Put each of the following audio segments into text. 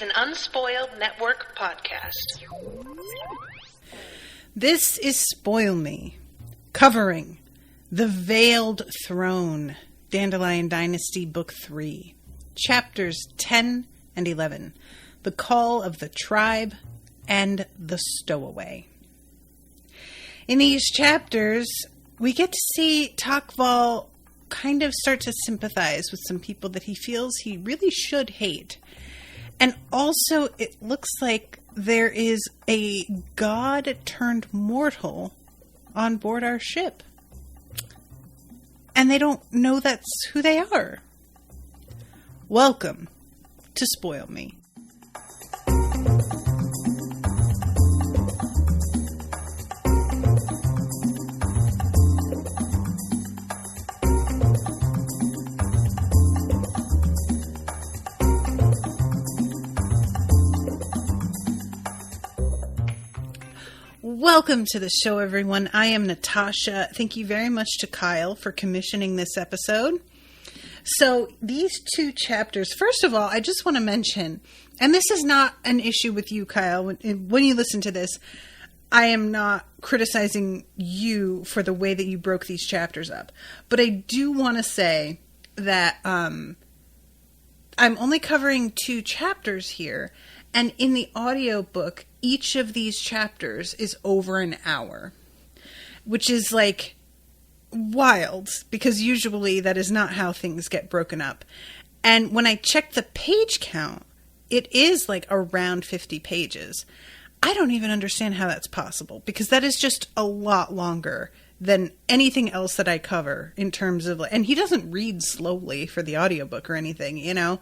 an Unspoiled Network podcast. This is Spoil Me, covering The Veiled Throne, Dandelion Dynasty Book 3, Chapters 10 and 11, The Call of the Tribe and the Stowaway. In these chapters, we get to see Takval kind of start to sympathize with some people that he feels he really should hate. And also, it looks like there is a god turned mortal on board our ship. And they don't know that's who they are. Welcome to Spoil Me. Welcome to the show, everyone. I am Natasha. Thank you very much to Kyle for commissioning this episode. So these two chapters, first of all, I just want to mention, and this is not an issue with you, Kyle. When you listen to this, I am not criticizing you for the way that you broke these chapters up. But I do want to say that I'm only covering two chapters here. And in the audiobook, each of these chapters is over an hour, which is like wild, because usually that is not how things get broken up. And when I checked the page count, it is like around 50 pages. I don't even understand how that's possible, because that is just a lot longer than anything else that I cover in terms of, and he doesn't read slowly for the audiobook or anything, you know?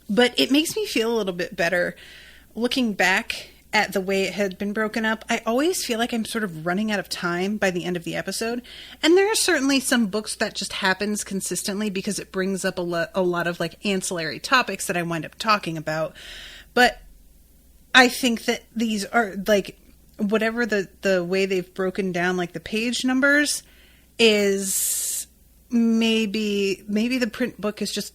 But it makes me feel a little bit better looking back at the way it had been broken up. I always feel like I'm sort of running out of time by the end of the episode. And there are certainly some books that just happens consistently because it brings up a lot of like ancillary topics that I wind up talking about. But I think that these are like, whatever the way they've broken down like the page numbers is maybe the print book is just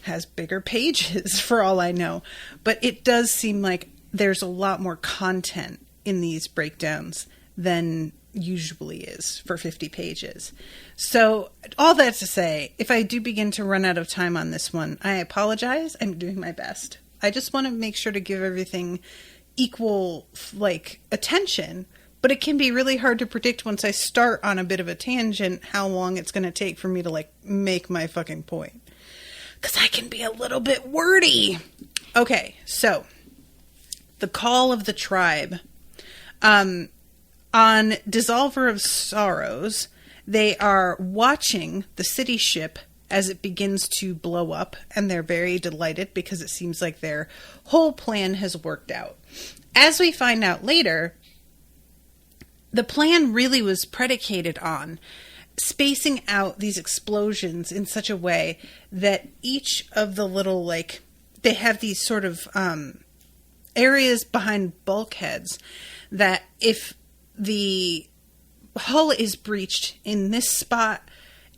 has bigger pages for all I know. But it does seem like there's a lot more content in these breakdowns than usually is for 50 pages. So all that to say, if I do begin to run out of time on this one, I apologize. I'm doing my best. I just want to make sure to give everything equal like attention, but it can be really hard to predict once I start on a bit of a tangent how long it's going to take for me to like make my fucking point. Because I can be a little bit wordy. Okay, so the Call of the Tribe. On Dissolver of Sorrows, they are watching the city ship as it begins to blow up, and they're very delighted because it seems like their whole plan has worked out. As we find out later, the plan really was predicated on spacing out these explosions in such a way that each of the little, like, they have these sort of areas behind bulkheads that if the hull is breached in this spot,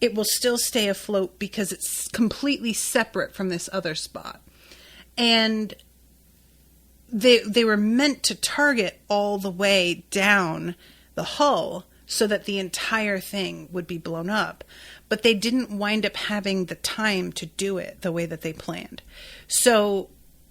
it will still stay afloat because it's completely separate from this other spot. And they were meant to target all the way down the hull so that the entire thing would be blown up. But they didn't wind up having the time to do it the way that they planned. So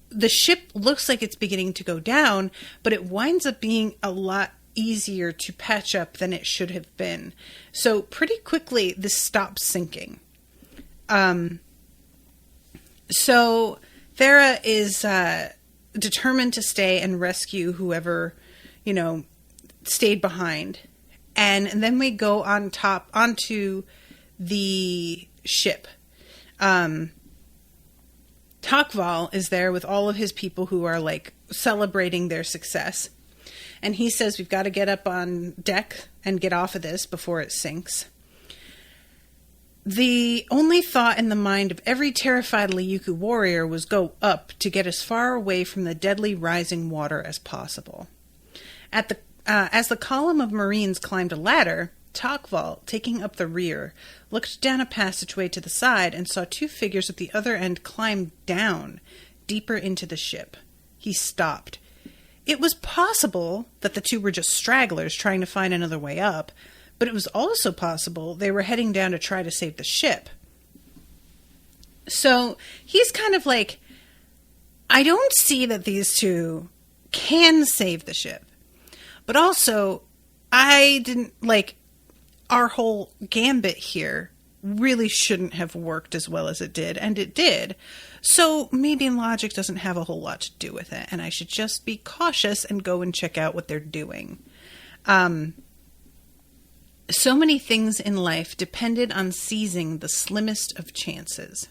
the ship looks like it's beginning to go down, but it winds up being a lot easier to patch up than it should have been. So pretty quickly, this stops sinking. So Dara is determined to stay and rescue whoever, stayed behind. And then we go onto the ship. Takval is there with all of his people who are like celebrating their success. And he says, we've got to get up on deck and get off of this before it sinks. The only thought in the mind of every terrified Lyucan warrior was go up to get as far away from the deadly rising water as possible. As the column of Marines climbed a ladder, Takval, taking up the rear, looked down a passageway to the side and saw two figures at the other end climb down, deeper into the ship. He stopped. It was possible that the two were just stragglers trying to find another way up, but it was also possible they were heading down to try to save the ship. So he's kind of like, I don't see that these two can save the ship. But also, I didn't, like, our whole gambit here really shouldn't have worked as well as it did, and it did. So maybe logic doesn't have a whole lot to do with it, and I should just be cautious and go and check out what they're doing. So many things in life depended on seizing the slimmest of chances.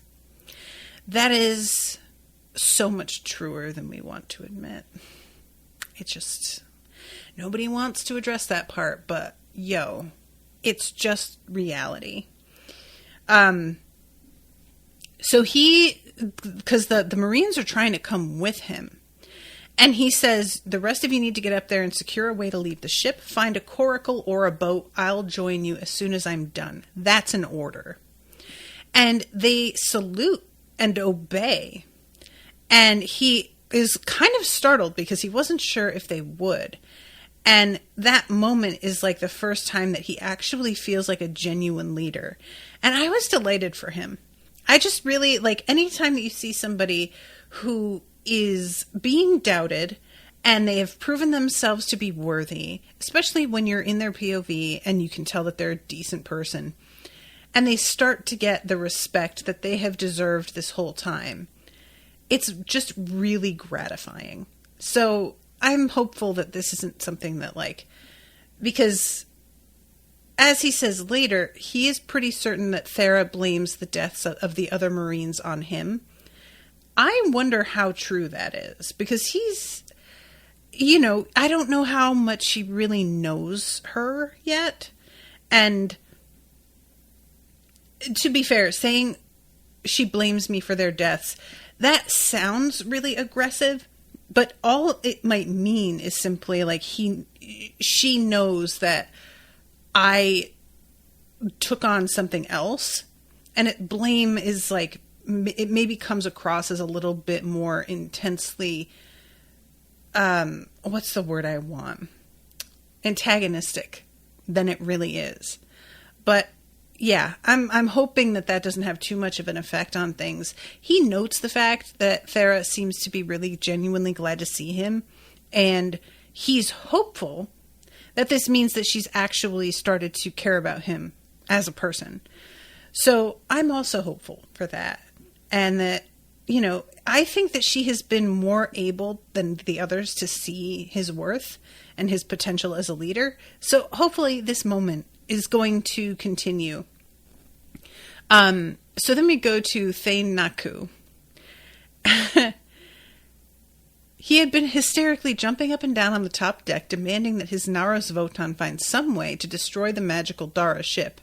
That is so much truer than we want to admit. It's just, nobody wants to address that part, but yo, it's just reality. So because the Marines are trying to come with him, and he says, the rest of you need to get up there and secure a way to leave the ship, find a coracle or a boat. I'll join you as soon as I'm done. That's an order. And they salute and obey. And he is kind of startled because he wasn't sure if they would. And that moment is like the first time that he actually feels like a genuine leader. And I was delighted for him. I just really, like, anytime that you see somebody who is being doubted and they have proven themselves to be worthy, especially when you're in their POV and you can tell that they're a decent person, and they start to get the respect that they have deserved this whole time, it's just really gratifying. So I'm hopeful that this isn't something that, like, because as he says later, he is pretty certain that Dara blames the deaths of the other Marines on him. I wonder how true that is, because he's, you know, I don't know how much he really knows her yet. And to be fair, saying she blames me for their deaths, that sounds really aggressive, but all it might mean is simply like she knows that I took on something else, and blame is like, it maybe comes across as a little bit more intensely, what's the word I want? Antagonistic than it really is. But yeah, I'm hoping that doesn't have too much of an effect on things. He notes the fact that Dara seems to be really genuinely glad to see him, and he's hopeful that this means that she's actually started to care about him as a person. So I'm also hopeful for that. And that, you know, I think that she has been more able than the others to see his worth and his potential as a leader. So hopefully this moment is going to continue. So then we go to Thane Naku. He had been hysterically jumping up and down on the top deck, demanding that his Naros Votan find some way to destroy the magical Dara ship.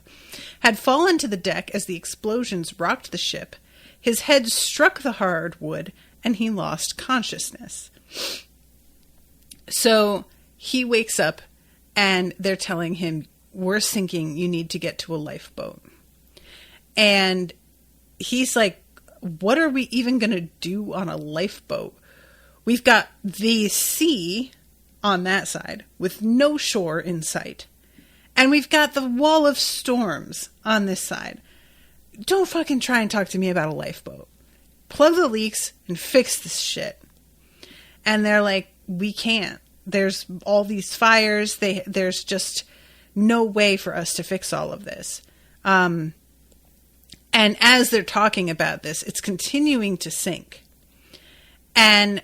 Had fallen to the deck as the explosions rocked the ship. His head struck the hardwood, and he lost consciousness. So he wakes up, and they're telling him, we're sinking, you need to get to a lifeboat. And he's like, what are we even going to do on a lifeboat? We've got the sea on that side with no shore in sight. And we've got the wall of storms on this side. Don't fucking try and talk to me about a lifeboat. Plug the leaks and fix this shit. And they're like, we can't. There's all these fires. There's just no way for us to fix all of this. And as they're talking about this, it's continuing to sink. And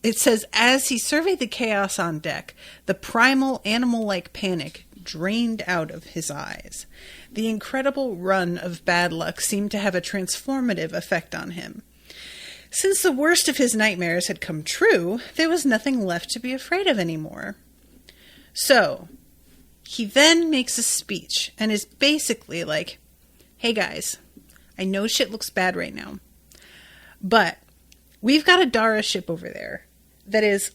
it says, as he surveyed the chaos on deck, the primal animal-like panic drained out of his eyes. The incredible run of bad luck seemed to have a transformative effect on him. Since the worst of his nightmares had come true, there was nothing left to be afraid of anymore. So, he then makes a speech and is basically like, hey guys, I know shit looks bad right now, but we've got a Dara ship over there that is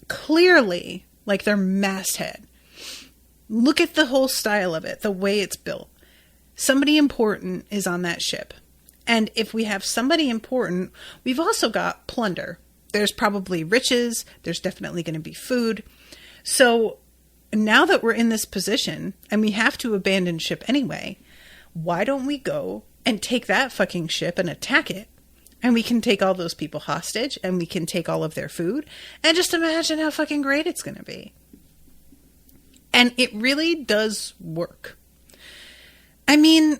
clearly like their masthead. Look at the whole style of it, the way it's built. Somebody important is on that ship. And if we have somebody important, we've also got plunder. There's probably riches. There's definitely going to be food. So now that we're in this position and we have to abandon ship anyway, why don't we go and take that fucking ship and attack it? And we can take all those people hostage and we can take all of their food and just imagine how fucking great it's going to be. And it really does work. I mean,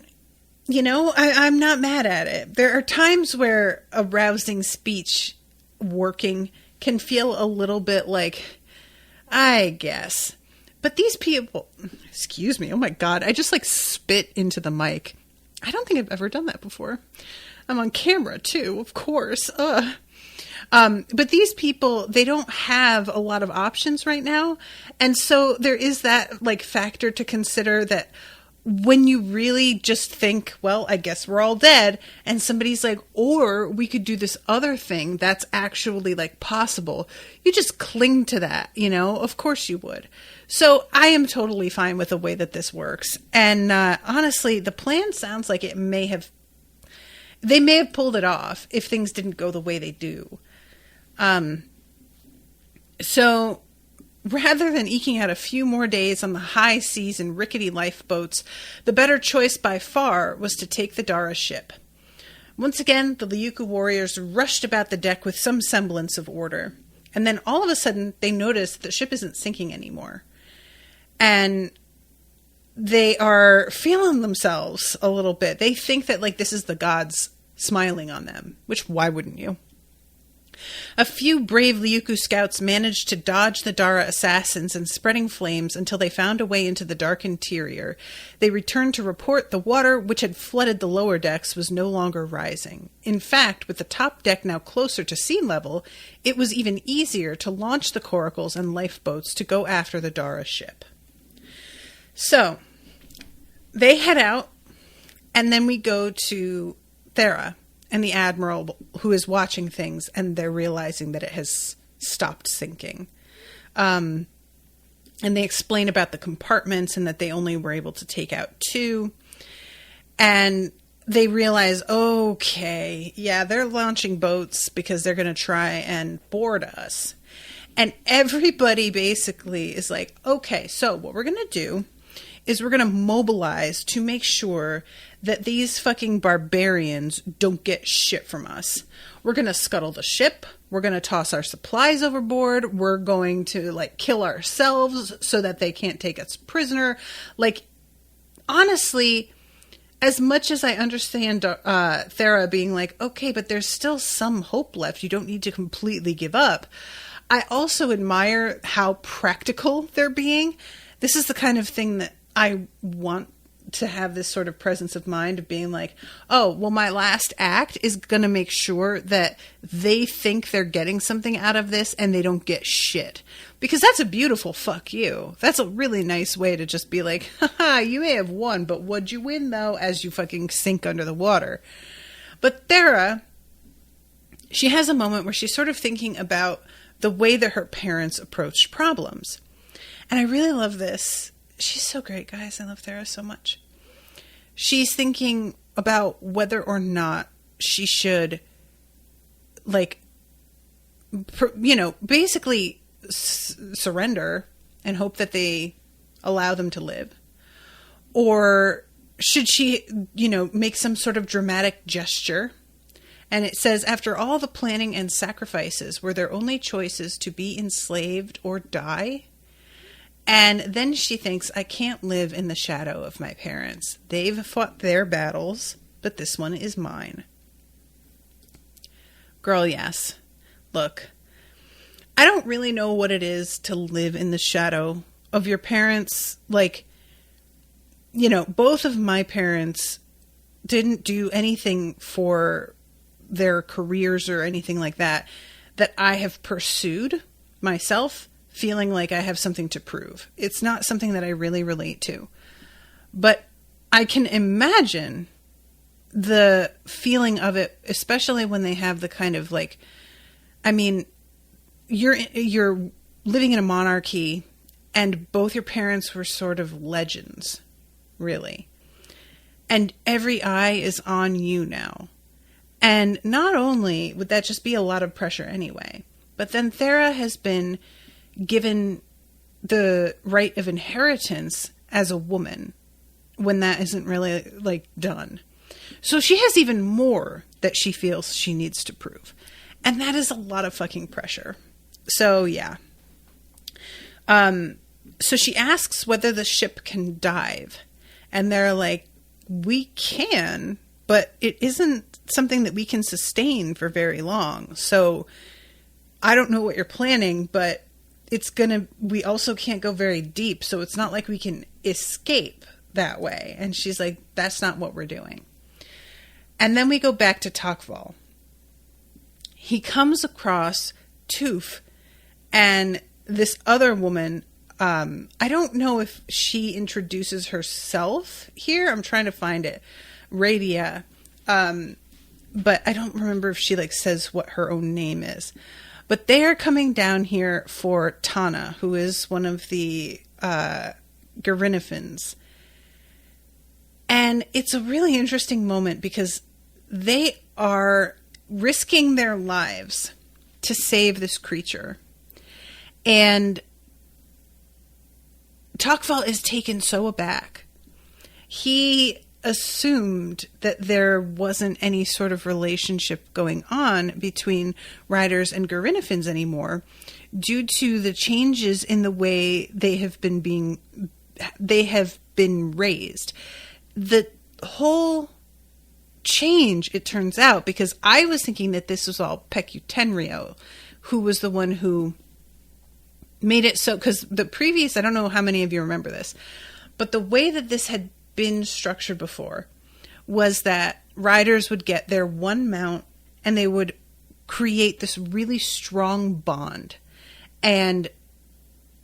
you know, I'm not mad at it. There are times where a rousing speech working can feel a little bit like, I guess. But these people, excuse me, oh my God, I just like spit into the mic. I don't think I've ever done that before. I'm on camera too, of course. But these people, they don't have a lot of options right now. And so there is that like factor to consider that when you really just think, well, I guess we're all dead, and somebody's like, or we could do this other thing that's actually like possible, you just cling to that, you know? Of course you would. So I am totally fine with the way that this works. And honestly, the plan sounds like they may have pulled it off if things didn't go the way they do. So rather than eking out a few more days on the high seas and rickety lifeboats, the better choice by far was to take the Dara ship. Once again, the Lyucan warriors rushed about the deck with some semblance of order. And then all of a sudden, they noticed the ship isn't sinking anymore. And they are feeling themselves a little bit. They think that like this is the gods smiling on them, which why wouldn't you? A few brave Lyucan scouts managed to dodge the Dara assassins and spreading flames until they found a way into the dark interior. They returned to report the water, which had flooded the lower decks, was no longer rising. In fact, with the top deck now closer to sea level, it was even easier to launch the coracles and lifeboats to go after the Dara ship. So, they head out, and then we go to Dara and the Admiral who is watching things, and they're realizing that it has stopped sinking. And they explain about the compartments and that they only were able to take out 2. And they realize, okay, yeah, they're launching boats because they're going to try and board us. And everybody basically is like, okay, so what we're going to do is we're going to mobilize to make sure that these fucking barbarians don't get shit from us. We're going to scuttle the ship. We're going to toss our supplies overboard. We're going to like kill ourselves so that they can't take us prisoner. Like, honestly, as much as I understand Dara being like, okay, but there's still some hope left. You don't need to completely give up. I also admire how practical they're being. This is the kind of thing that I want to have, this sort of presence of mind of being like, oh, well, my last act is going to make sure that they think they're getting something out of this and they don't get shit. Because that's a beautiful fuck you. That's a really nice way to just be like, haha, you may have won, but what'd you win though, as you fucking sink under the water. But Dara, she has a moment where she's sort of thinking about the way that her parents approached problems. And I really love this. She's so great, guys. I love Dara so much. She's thinking about whether or not she should, like, basically surrender and hope that they allow them to live. Or should she, make some sort of dramatic gesture? And it says, after all the planning and sacrifices, were their only choices to be enslaved or die? And then she thinks, I can't live in the shadow of my parents. They've fought their battles, but this one is mine. Girl, yes. Look, I don't really know what it is to live in the shadow of your parents. Like, both of my parents didn't do anything for their careers or anything like that I have pursued myself, feeling like I have something to prove. It's not something that I really relate to. But I can imagine the feeling of it, especially when they have the kind of like, I mean, you're living in a monarchy and both your parents were sort of legends, really. And every eye is on you now. And not only would that just be a lot of pressure anyway, but then Thera has been given the right of inheritance as a woman when that isn't really, like, done. So she has even more that she feels she needs to prove. And that is a lot of fucking pressure. So, yeah. So she asks whether the ship can dive. And they're like, we can, but it isn't something that we can sustain for very long. So I don't know what you're planning, but we also can't go very deep. So it's not like we can escape that way. And she's like, that's not what we're doing. And then we go back to Takval. He comes across Toof and this other woman. I don't know if she introduces herself here. I'm trying to find it. Radia. But I don't remember if she, like, says what her own name is. But they are coming down here for Tana, who is one of the Garinifans. And it's a really interesting moment because they are risking their lives to save this creature. And Takval is taken so aback. He assumed that there wasn't any sort of relationship going on between riders and Garinifans anymore due to the changes in the way they have been raised. The whole change, it turns out, because I was thinking that this was all Tenrio, who was the one who made it so, because the previous, I don't know how many of you remember this, but the way that this had been structured before was that riders would get their one mount and they would create this really strong bond. And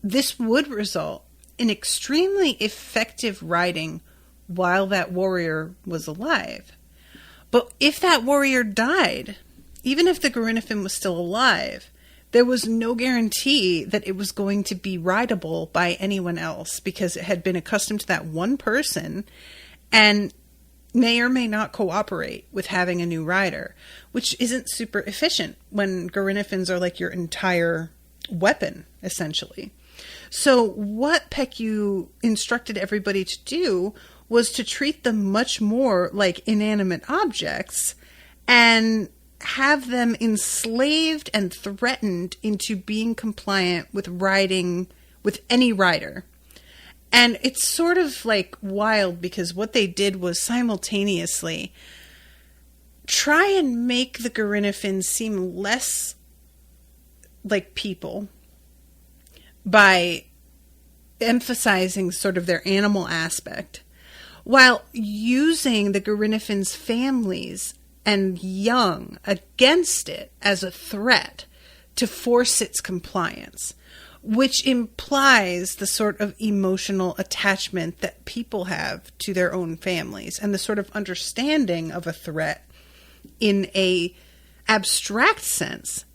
this would result in extremely effective riding while that warrior was alive. But if that warrior died, even if the Garinifan was still alive, there was no guarantee that it was going to be rideable by anyone else because it had been accustomed to that one person and may or may not cooperate with having a new rider, which isn't super efficient when Garinifans are like your entire weapon, essentially. So what Peku instructed everybody to do was to treat them much more like inanimate objects and have them enslaved and threatened into being compliant with riding with any rider. And it's sort of like wild because what they did was simultaneously try and make the Garinifans seem less like people by emphasizing sort of their animal aspect, while using the Garinifans' families and young against it as a threat to force its compliance, which implies the sort of emotional attachment that people have to their own families and the sort of understanding of a threat in a abstract sense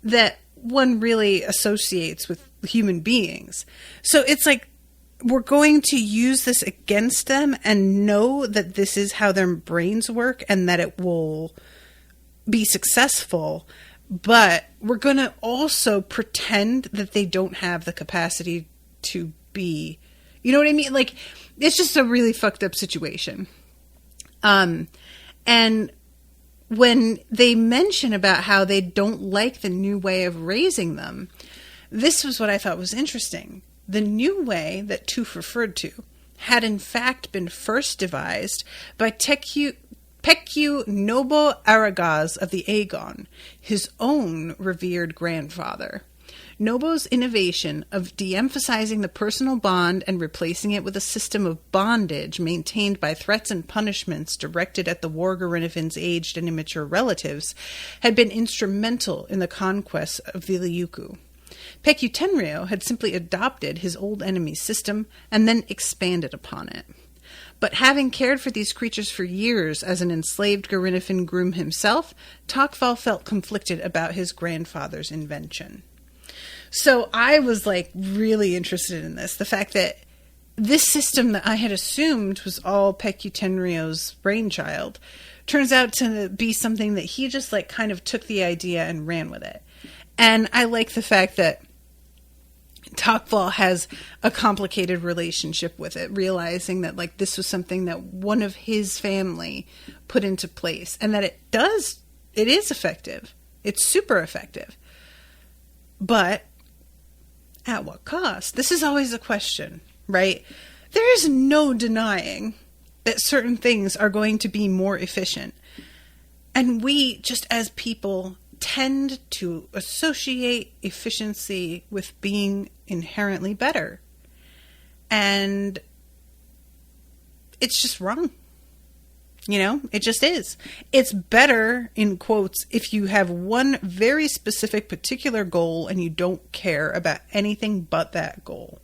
that one really associates with human beings. So it's like, we're going to use this against them and know that this is how their brains work and that it will be successful. But we're going to also pretend that they don't have the capacity to be, you know what I mean? Like, it's just a really fucked up situation. And when they mention about how they don't like the new way of raising them, this was what I thought was interesting. The new way that Toof referred to had in fact been first devised by Peku Nobo Aragaz of the Aegon, his own revered grandfather. Nobo's innovation of de-emphasizing the personal bond and replacing it with a system of bondage maintained by threats and punishments directed at the war Garinifans' aged and immature relatives had been instrumental in the conquest of the Lyucan. Peku Tenrio had simply adopted his old enemy's system and then expanded upon it. But having cared for these creatures for years as an enslaved Garinifan groom himself, Takval felt conflicted about his grandfather's invention. So I was like really interested in this. The fact that this system that I had assumed was all Peku Tenrio's brainchild turns out to be something that he just like kind of took the idea and ran with it. And I like the fact that Takval has a complicated relationship with it, realizing that like this was something that one of his family put into place, and that it is effective. It's super effective. But at what cost? This is always a question, right? There is no denying that certain things are going to be more efficient. And we, just as people, tend to associate efficiency with being inherently better. And it's just wrong. You know, it just is. It's better, in quotes, if you have one very specific particular goal and you don't care about anything but that goal.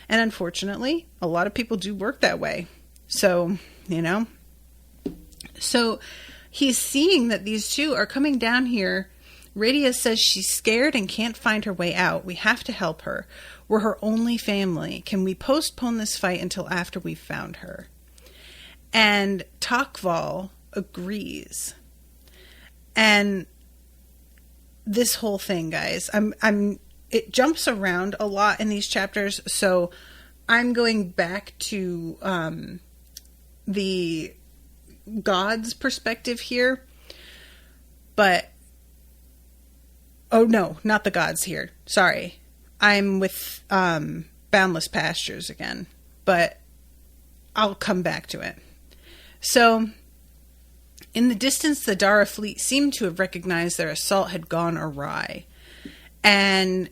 And unfortunately, a lot of people do work that way. So, you know. So he's seeing that these two are coming down here. Radia says she's scared and can't find her way out. We have to help her. We're her only family. Can we postpone this fight until after we've found her? And Takval agrees. And this whole thing, guys, it jumps around a lot in these chapters, so I'm going back to the God's perspective here. But oh no, not the gods here. Sorry. I'm with Boundless Pastures again, but I'll come back to it. So, in the distance, the Dara fleet seemed to have recognized their assault had gone awry. And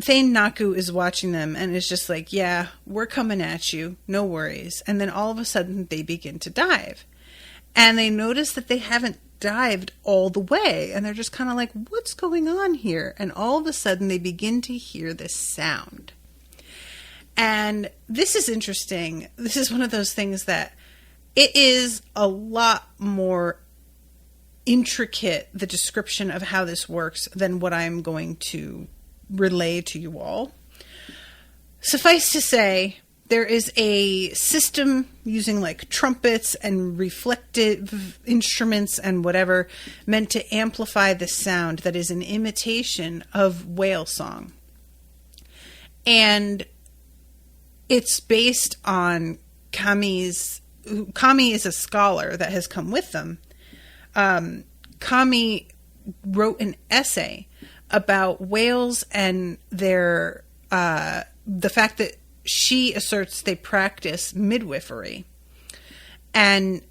Thane Naku is watching them and is just like, yeah, we're coming at you, no worries. And then all of a sudden, they begin to dive. And they notice that they haven't dived all the way. And they're just kind of like, what's going on here? And all of a sudden, they begin to hear this sound. And this is interesting. This is one of those things that it is a lot more intricate, the description of how this works, than what I'm going to relay to you all. Suffice to say, there is a system using like trumpets and reflective instruments and whatever meant to amplify the sound that is an imitation of whale song. And it's based on Kami is a scholar that has come with them. Kami wrote an essay about whales and their the fact that she asserts they practice midwifery, and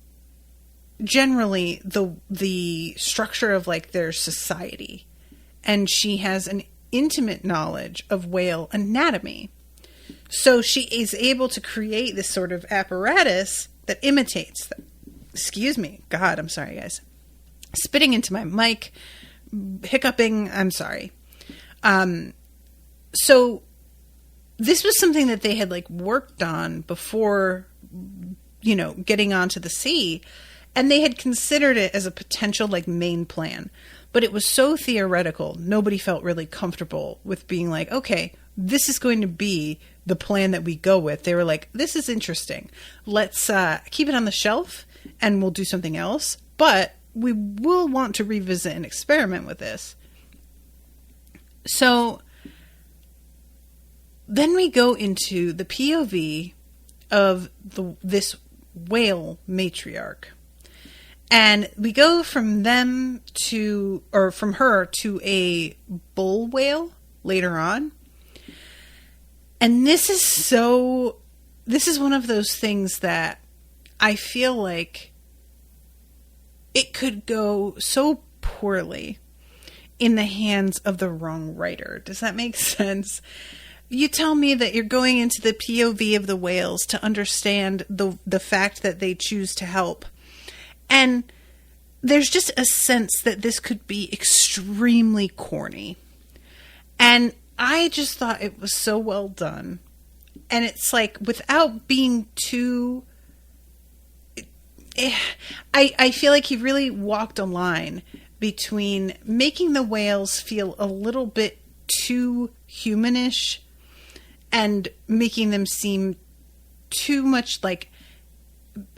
generally the structure of like their society, and she has an intimate knowledge of whale anatomy. So she is able to create this sort of apparatus that imitates them. Excuse me. God, I'm sorry, guys. Spitting into my mic, hiccuping, I'm sorry. So this was something that they had like worked on before, you know, getting onto the sea, and they had considered it as a potential like main plan. But it was so theoretical, nobody felt really comfortable with being like, okay, this is going to be the plan that we go with. They were like, this is interesting. Let's keep it on the shelf and we'll do something else. But we will want to revisit and experiment with this. So then we go into the POV of this whale matriarch. And we go from them to, or from her to a bull whale later on. And this is one of those things that I feel like it could go so poorly in the hands of the wrong writer. Does that make sense? You tell me that you're going into the POV of the whales to understand the fact that they choose to help. And there's just a sense that this could be extremely corny. And I just thought it was so well done. And it's like, without being too... I feel like he really walked a line between making the whales feel a little bit too humanish and making them seem too much like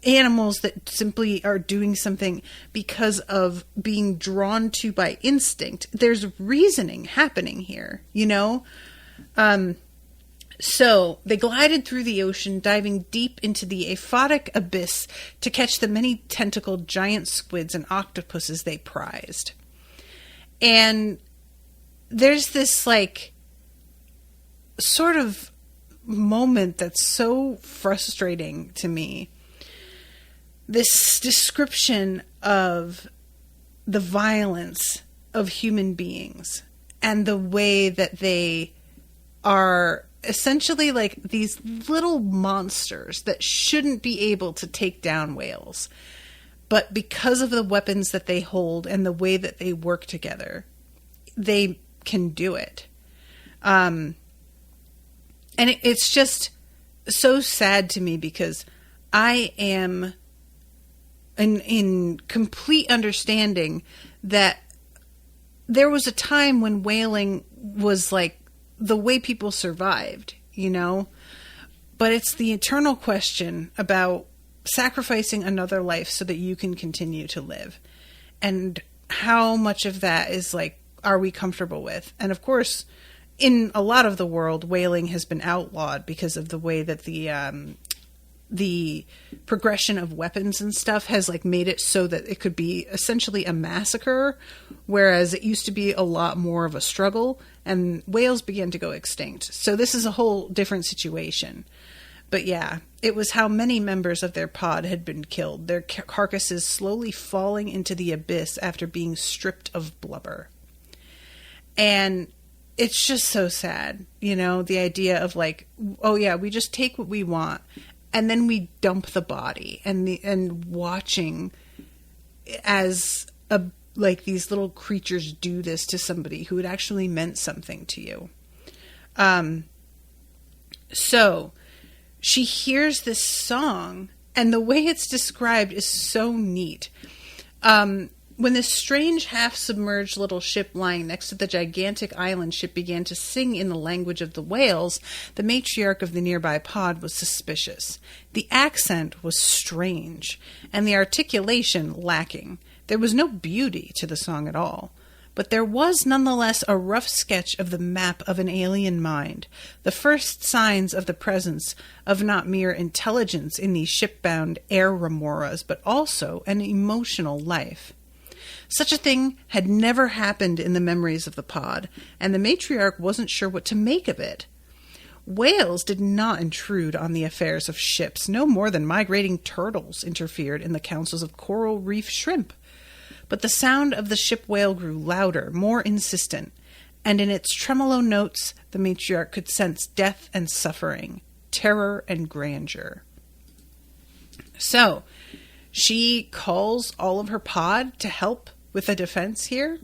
animals that simply are doing something because of being drawn to by instinct. There's reasoning happening here, you know? So they glided through the ocean, diving deep into the aphotic abyss to catch the many tentacled giant squids and octopuses they prized. And there's this, like, sort of moment that's so frustrating to me. This description of the violence of human beings and the way that they are essentially like these little monsters that shouldn't be able to take down whales. But because of the weapons that they hold and the way that they work together, they can do it. And it's just so sad to me because I am in complete understanding that there was a time when whaling was like the way people survived, you know? But it's the eternal question about sacrificing another life so that you can continue to live. And how much of that is like, are we comfortable with? And of course, in a lot of the world, whaling has been outlawed because of the way that the progression of weapons and stuff has like made it so that it could be essentially a massacre, whereas it used to be a lot more of a struggle, and whales began to go extinct. So this is a whole different situation. But yeah, it was how many members of their pod had been killed, their carcasses slowly falling into the abyss after being stripped of blubber. And it's just so sad, you know, the idea of like, oh yeah, we just take what we want and then we dump the body, and watching as like these little creatures do this to somebody who had actually meant something to you. So she hears this song, and the way it's described is so neat. When this strange half-submerged little ship lying next to the gigantic island ship began to sing in the language of the whales, the matriarch of the nearby pod was suspicious. The accent was strange, and the articulation lacking. There was no beauty to the song at all. But there was nonetheless a rough sketch of the map of an alien mind, the first signs of the presence of not mere intelligence in these ship-bound air remoras, but also an emotional life. Such a thing had never happened in the memories of the pod, and the matriarch wasn't sure what to make of it. Whales did not intrude on the affairs of ships, no more than migrating turtles interfered in the councils of coral reef shrimp. But the sound of the ship whale grew louder, more insistent, and in its tremolo notes the matriarch could sense death and suffering, terror and grandeur. So, she calls all of her pod to help with the defense here,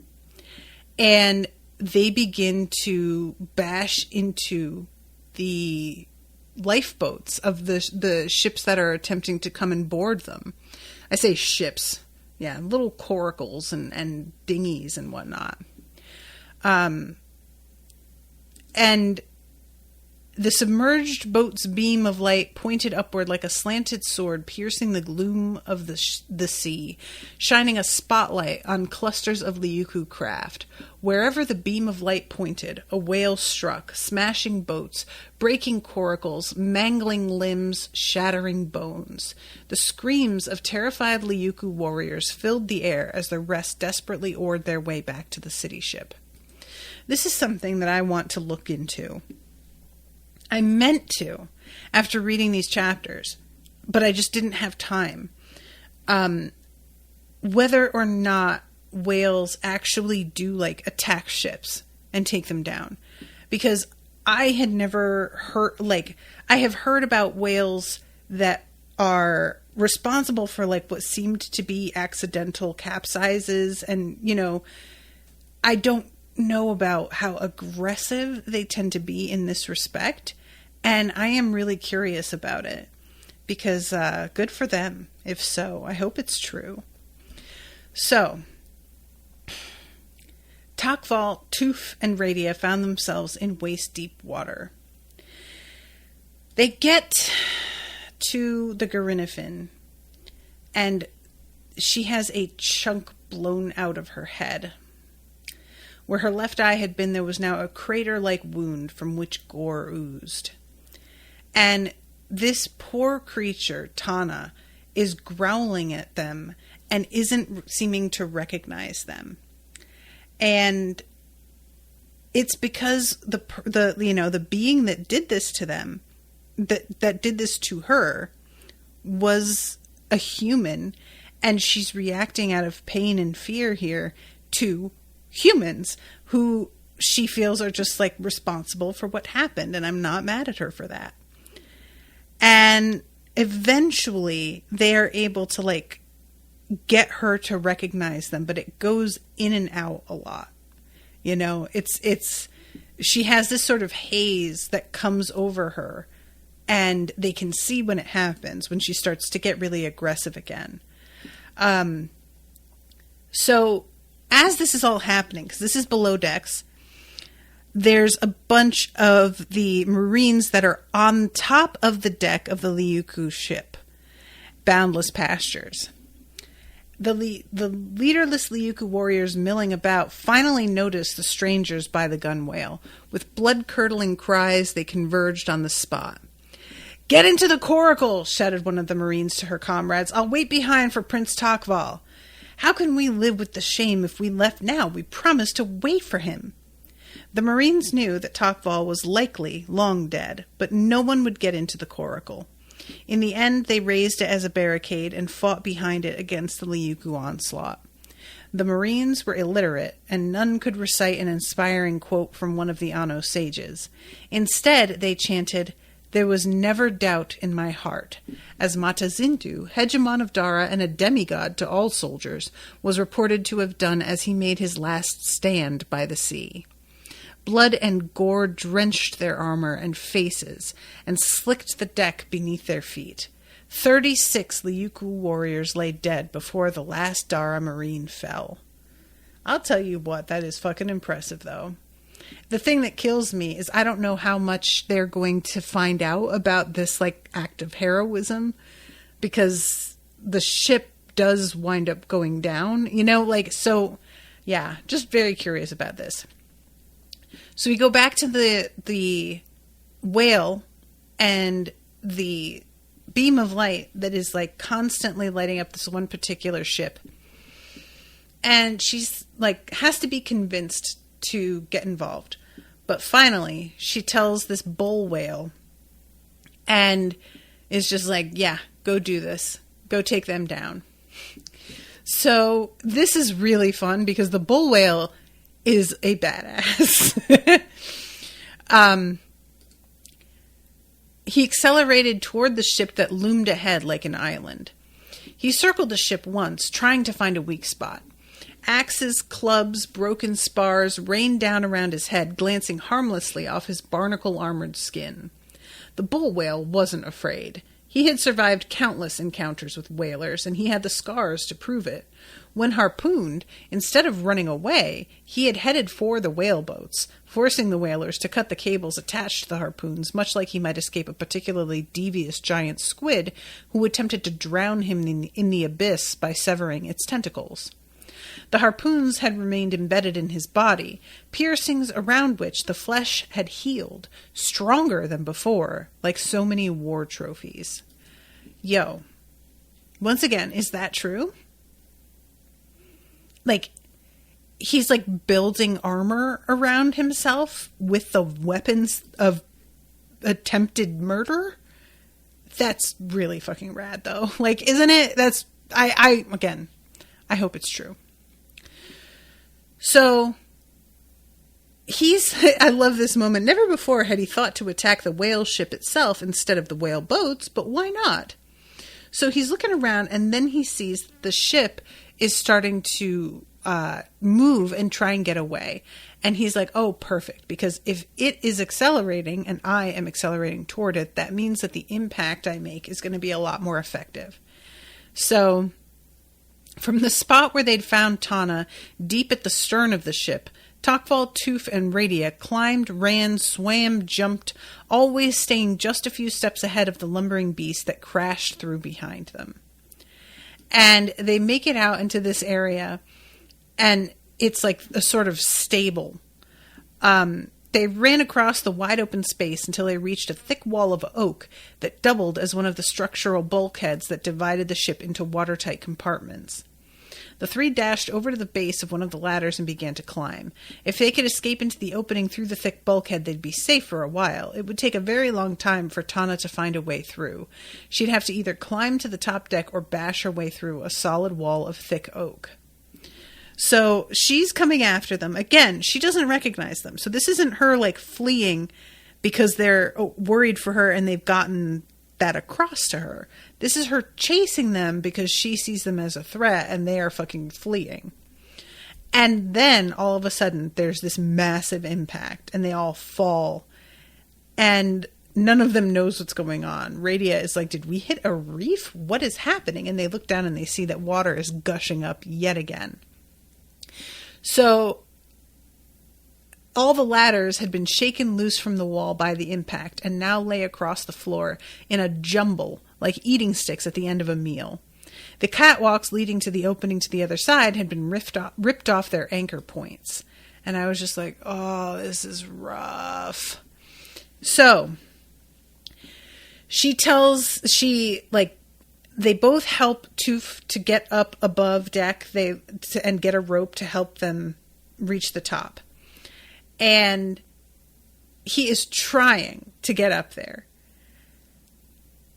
and they begin to bash into the lifeboats of the ships that are attempting to come and board them. I say ships. Yeah, little coracles and dinghies and whatnot. And the submerged boat's beam of light pointed upward like a slanted sword, piercing the gloom of the sea, shining a spotlight on clusters of Lyucan craft. Wherever the beam of light pointed, a whale struck, smashing boats, breaking coracles, mangling limbs, shattering bones. The screams of terrified Lyucan warriors filled the air as the rest desperately oared their way back to the city ship. This is something that I want to look into. I meant to after reading these chapters, but I just didn't have time. Whether or not whales actually do like attack ships and take them down, because I had never heard, like, I have heard about whales that are responsible for like what seemed to be accidental capsizes, and you know, I don't know about how aggressive they tend to be in this respect, and I am really curious about it because good for them if so. I hope it's true. So Takval, Toof, and Radia found themselves in waist-deep water. They get to the Garinifin, and she has a chunk blown out of her head. Where her left eye had been, there was now a crater-like wound from which gore oozed. And this poor creature, Tana, is growling at them and isn't seeming to recognize them. And it's because the being that did this to them, that did this to her, was a human, and she's reacting out of pain and fear here to humans who she feels are just like responsible for what happened, and I'm not mad at her for that. And eventually they are able to like get her to recognize them, but it goes in and out a lot. You know, it's she has this sort of haze that comes over her, and they can see when it happens, when she starts to get really aggressive again. So as this is all happening, because this is below decks, there's a bunch of the Marines that are on top of the deck of the Lyucan ship, Boundless Pastures. The leaderless Lyucan warriors milling about finally noticed the strangers by the gunwale. With blood-curdling cries, they converged on the spot. "Get into the coracle!" shouted one of the Marines to her comrades. "I'll wait behind for Prince Takval." "How can we live with the shame if we left now? We promised to wait for him." The Marines knew that Takval was likely long dead, but no one would get into the coracle. In the end, they raised it as a barricade and fought behind it against the Lyucan onslaught. The Marines were illiterate, and none could recite an inspiring quote from one of the Anno sages. Instead, they chanted, "There was never doubt in my heart," as Matazindu, hegemon of Dara and a demigod to all soldiers, was reported to have done as he made his last stand by the sea. Blood and gore drenched their armor and faces and slicked the deck beneath their feet. 36 Lyucan warriors lay dead before the last Dara Marine fell. I'll tell you what, that is fucking impressive, though. The thing that kills me is I don't know how much they're going to find out about this, like, act of heroism, because the ship does wind up going down, you know, like, so, yeah, just very curious about this. So we go back to the whale and the beam of light that is, like, constantly lighting up this one particular ship. And she's, like, has to be convinced to get involved. But finally, she tells this bull whale and is just like, yeah, go do this. Go take them down. So this is really fun because the bull whale is a badass. He accelerated toward the ship that loomed ahead like an island. He circled the ship once, trying to find a weak spot. Axes, clubs, broken spars rained down around his head, glancing harmlessly off his barnacle-armored skin. The bull whale wasn't afraid. He had survived countless encounters with whalers, and he had the scars to prove it. When harpooned, instead of running away, he had headed for the whaleboats, forcing the whalers to cut the cables attached to the harpoons, much like he might escape a particularly devious giant squid who attempted to drown him in the abyss by severing its tentacles. The harpoons had remained embedded in his body, piercings around which the flesh had healed, stronger than before, like so many war trophies. Yo, once again, is that true? Like, he's like building armor around himself with the weapons of attempted murder? That's really fucking rad, though. Like, isn't it? That's, I hope it's true. So, I love this moment. Never before had he thought to attack the whale ship itself instead of the whale boats, but why not? So he's looking around, and then he sees the ship is starting to move and try and get away. And he's like, oh, perfect. Because if it is accelerating and I am accelerating toward it, that means that the impact I make is going to be a lot more effective. So from the spot where they'd found Tana, deep at the stern of the ship, Takval, Toof, and Radia climbed, ran, swam, jumped, always staying just a few steps ahead of the lumbering beast that crashed through behind them. And they make it out into this area, and it's like a sort of stable. They ran across the wide open space until they reached a thick wall of oak that doubled as one of the structural bulkheads that divided the ship into watertight compartments. The three dashed over to the base of one of the ladders and began to climb. If they could escape into the opening through the thick bulkhead, they'd be safe for a while. It would take a very long time for Tana to find a way through. She'd have to either climb to the top deck or bash her way through a solid wall of thick oak. So she's coming after them. Again, she doesn't recognize them. So this isn't her like fleeing because they're worried for her and they've gotten that across to her. This is her chasing them because she sees them as a threat and they are fucking fleeing. And then all of a sudden there's this massive impact and they all fall and none of them knows what's going on. Radia is like, did we hit a reef? What is happening? And they look down and they see that water is gushing up yet again. So all the ladders had been shaken loose from the wall by the impact and now lay across the floor in a jumble like eating sticks at the end of a meal. The catwalks leading to the opening to the other side had been ripped off their anchor points. And I was just like, oh, this is rough. So they both help Toof to get up above deck and get a rope to help them reach the top. And he is trying to get up there.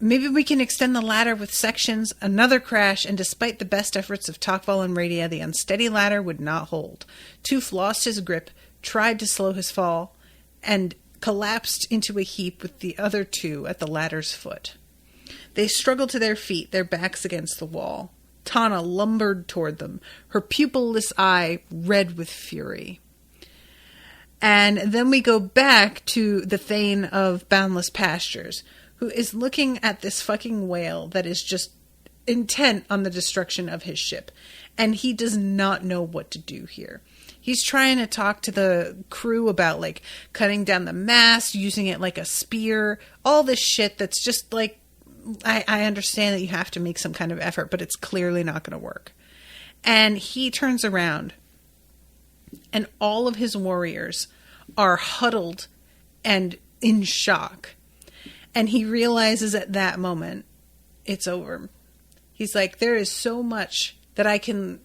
Maybe we can extend the ladder with sections. Another crash, and despite the best efforts of Takval and Radia, the unsteady ladder would not hold. Toof lost his grip, tried to slow his fall, and collapsed into a heap with the other two at the ladder's foot. They struggled to their feet, their backs against the wall. Tana lumbered toward them, her pupilless eye red with fury. And then we go back to the Thane of Boundless Pastures, who is looking at this fucking whale that is just intent on the destruction of his ship. And he does not know what to do here. He's trying to talk to the crew about, like, cutting down the mast, using it like a spear, all this shit that's just, like, I understand that you have to make some kind of effort, but it's clearly not going to work. And he turns around, and all of his warriors are huddled and in shock. And he realizes at that moment, it's over. He's like, there is so much that I can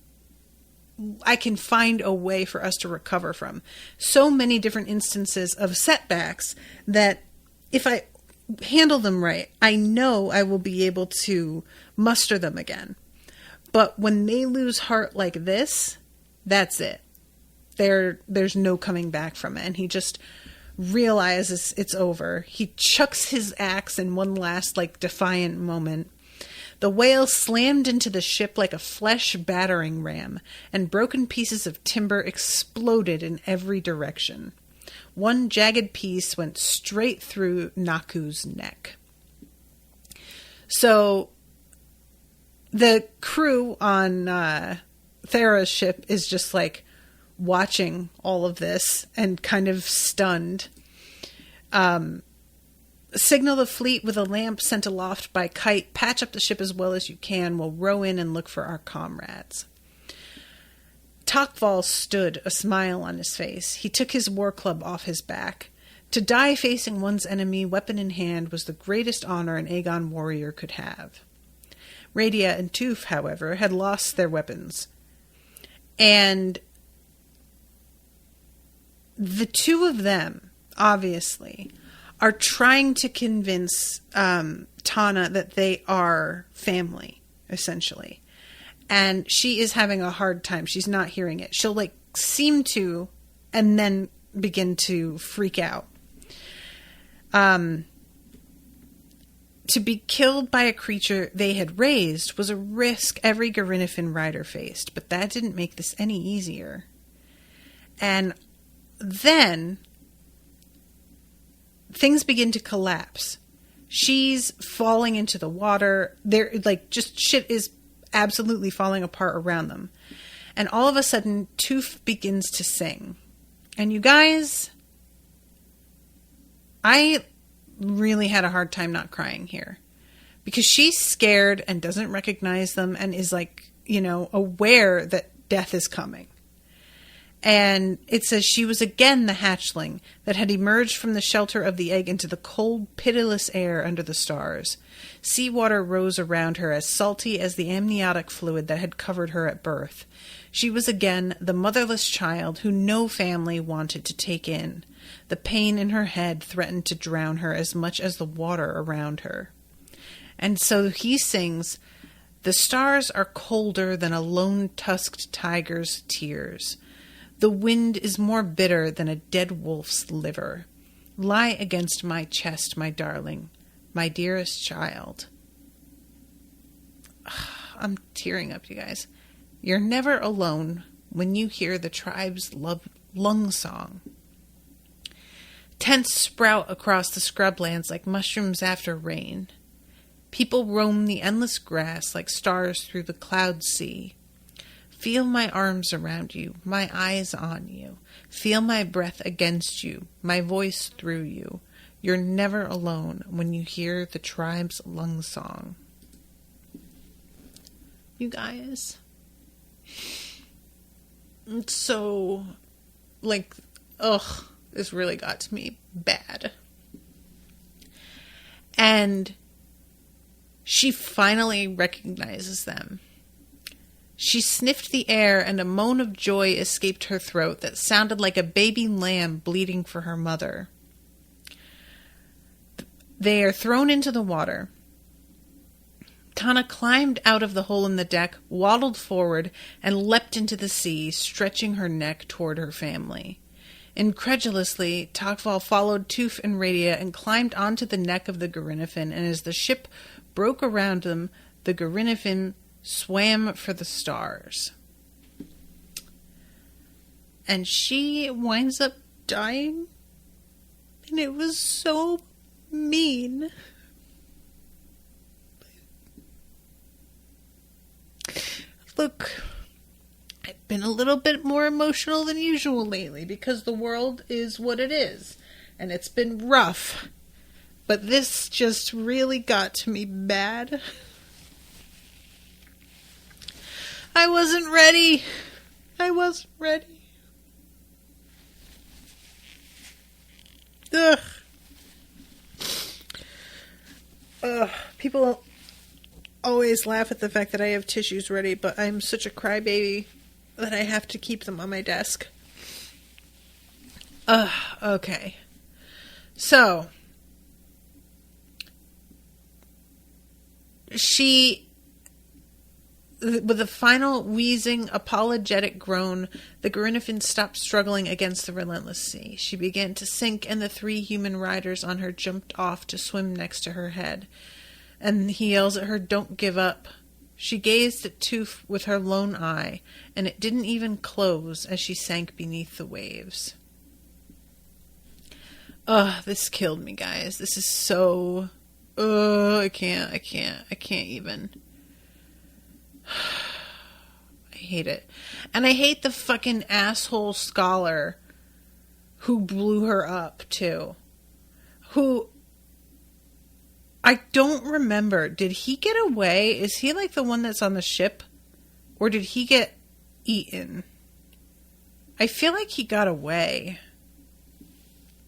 find a way for us to recover from. So many different instances of setbacks that if I handle them right, I know I will be able to muster them again. But when they lose heart like this, that's it. There's no coming back from it. And he just realizes it's over. He chucks his axe in one last, like, defiant moment. The whale slammed into the ship like a flesh battering ram, and broken pieces of timber exploded in every direction. One jagged piece went straight through Naku's neck. So the crew on Thera's ship is just like watching all of this and kind of stunned. Signal the fleet with a lamp sent aloft by kite. Patch up the ship as well as you can. We'll row in and look for our comrades. Takval stood, a smile on his face. He took his war club off his back. To die facing one's enemy, weapon in hand, was the greatest honor an Aegon warrior could have. Radia and Toof, however, had lost their weapons. And the two of them, obviously, are trying to convince Tana that they are family, essentially. And she is having a hard time. She's not hearing it. She'll, like, seem to, and then begin to freak out. To be killed by a creature they had raised was a risk every Garinifin rider faced, but that didn't make this any easier. And then things begin to collapse. She's falling into the water. They're like, just shit is absolutely falling apart around them. And all of a sudden, Toof begins to sing. And you guys, I really had a hard time not crying here. because she's scared and doesn't recognize them and is like, aware that death is coming. And it says she was again the hatchling that had emerged from the shelter of the egg into the cold, pitiless air under the stars. Seawater rose around her as salty as the amniotic fluid that had covered her at birth. She was again the motherless child who no family wanted to take in. The pain in her head threatened to drown her as much as the water around her. And so he sings, "The stars are colder than a lone-tusked tiger's tears. The wind is more bitter than a dead wolf's liver. Lie against my chest, my darling, my dearest child." I'm tearing up, you guys. You're never alone when you hear the tribe's lung song. Tents sprout across the scrublands like mushrooms after rain. People roam the endless grass like stars through the cloud sea. Feel my arms around you, my eyes on you. Feel my breath against you, my voice through you. You're never alone when you hear the tribe's lung song. You guys, it's so, this really got to me bad. And she finally recognizes them. She sniffed the air, and a moan of joy escaped her throat that sounded like a baby lamb bleating for her mother. They are thrown into the water. Tana climbed out of the hole in the deck, waddled forward, and leapt into the sea, stretching her neck toward her family. Incredulously, Takval followed Toof and Radia and climbed onto the neck of the Gerinifin, and as the ship broke around them, the Gerinifin swam for the stars. And she winds up dying. And it was so mean. Look, I've been a little bit more emotional than usual lately because the world is what it is. And it's been rough. But this just really got to me bad. I wasn't ready. Ugh. People always laugh at the fact that I have tissues ready, but I'm such a crybaby that I have to keep them on my desk. Okay. So, with a final wheezing, apologetic groan, the Gerinifin stopped struggling against the relentless sea. She began to sink, and the 3 human riders on her jumped off to swim next to her head. And he yells at her, "Don't give up." She gazed at Toof with her lone eye, and it didn't even close as she sank beneath the waves. This killed me, guys. This is so... I can't even... I hate it. And I hate the fucking asshole scholar who blew her up, too. Who... I don't remember. Did he get away? Is he like the one that's on the ship? Or did he get eaten? I feel like he got away.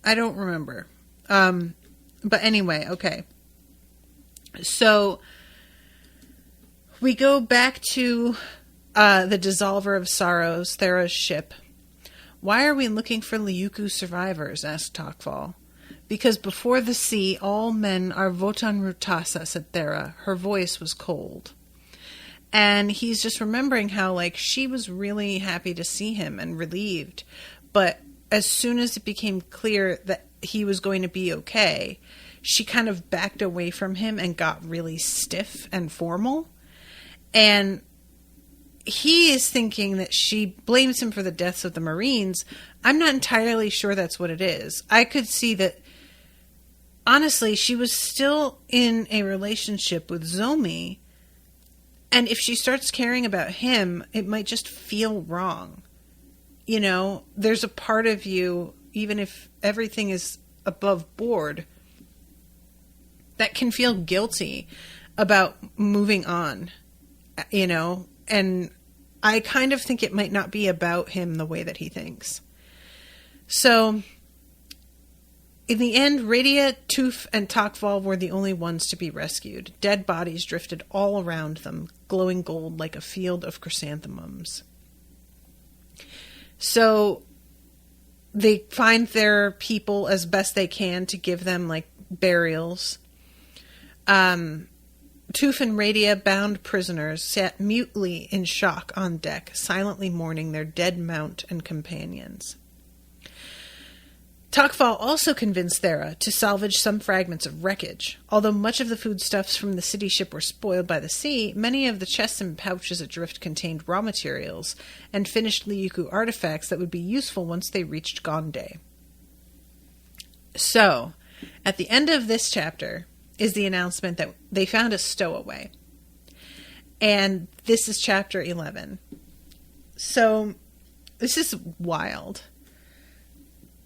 I don't remember. But anyway, okay. So, we go back to the Dissolver of Sorrows, Thera's ship. "Why are we looking for Lyuku survivors?" asked Takval. "Because before the sea, all men are Votan Rutasa," said Thera. Her voice was cold. And he's just remembering how, she was really happy to see him and relieved. But as soon as it became clear that he was going to be okay, she kind of backed away from him and got really stiff and formal. And he is thinking that she blames him for the deaths of the Marines. I'm not entirely sure that's what it is. I could see that, honestly, she was still in a relationship with Zomi. And if she starts caring about him, it might just feel wrong. You know, there's a part of you, even if everything is above board, that can feel guilty about moving on, and I kind of think it might not be about him the way that he thinks. So, in the end, Radia, Toof, and Takval were the only ones to be rescued. Dead bodies drifted all around them, glowing gold like a field of chrysanthemums. So, they find their people as best they can to give them, burials. Toof and Radia, bound prisoners, sat mutely in shock on deck, silently mourning their dead mount and companions. Takval also convinced Dara to salvage some fragments of wreckage. Although much of the foodstuffs from the city ship were spoiled by the sea, many of the chests and pouches adrift contained raw materials and finished Lyucan artifacts that would be useful once they reached Gonde. So, at the end of this chapter is the announcement that they found a stowaway. And this is chapter 11. So, this is wild.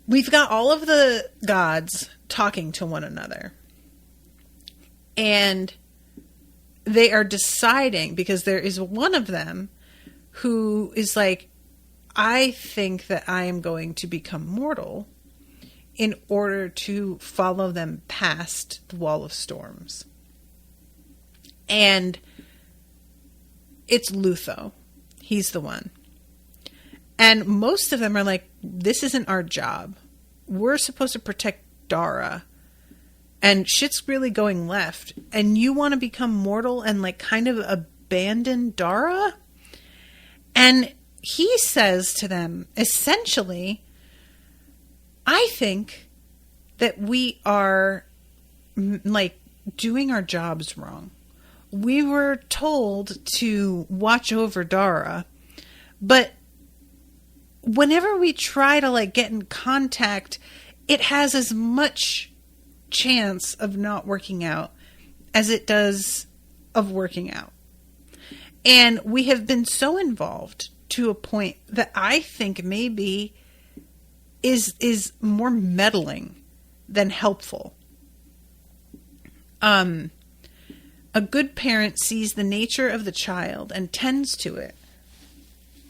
We've got all of the gods talking to one another. And they are deciding, because there is one of them who is like, I think that I am going to become mortal in order to follow them past the Wall of Storms. And it's Lutho. He's the one. And most of them are like, this isn't our job. We're supposed to protect Dara. And shit's really going left. And you want to become mortal and kind of abandon Dara? And he says to them, essentially, I think that we are doing our jobs wrong. We were told to watch over Dara, but whenever we try to get in contact, it has as much chance of not working out as it does of working out. And we have been so involved to a point that I think maybe is more meddling than helpful. A good parent sees the nature of the child and tends to it